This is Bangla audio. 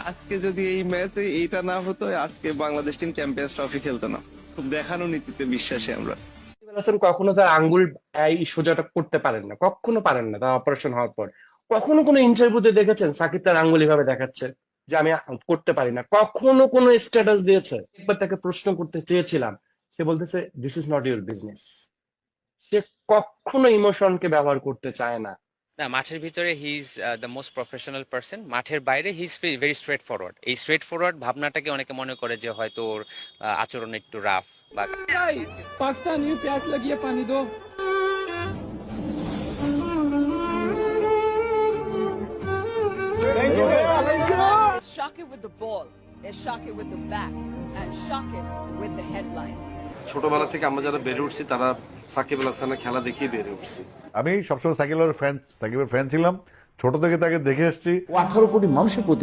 আজকে যদি এই ম্যাচে এইটা না হতো, আজকে বাংলাদেশ টিম চ্যাম্পিয়ন্স ট্রফি খেলতো না। খুব দেখানো নীতিতে বিশ্বাসী আমরা। হাসান কখনো তার আঙ্গুল এই সোজাটা করতে পারেন না, কখনো পারেন না, তার অপারেশন হওয়ার পর। কখনো কোনো ইন্টারভিউতে দেখেছেন সাকিব তার আঙ্গুল এভাবে দেখাচ্ছে যে আমি করতে পারি না? কখনো কোনো স্ট্যাটাস দিয়েছে? একবার তাকে প্রশ্ন করতে চেয়েছিলাম, সে বলতেছে this is not your business. সে কখনো ইমোশনকে ব্যবহার করতে চায় না। না, মাঠের ভিতরে he is the most professional person. মাঠের বাইরে he is very straight forward. এই স্ট্রেট ফরওয়ার্ড ভাবনাটাকে অনেকে মনে করে যে হয়তো ওর আচরণ একটু রাফ বা पाकिस्तानी प्यास लगी है पानी दो। It's shocking with the ball, it's shocking with the bat, and shocking with the headlines. ছোটবেলা থেকে আমরা যারা বেড়ে উঠছি তারা সাকিব আল হাসানের খেলা দেখেই বেড়ে উঠছি। আমি সবসময় সাকিবের ফ্যান ছিলাম, ছোট থেকে তাকে দেখে এসেছি। 18 কোটি মানুষের প্রতি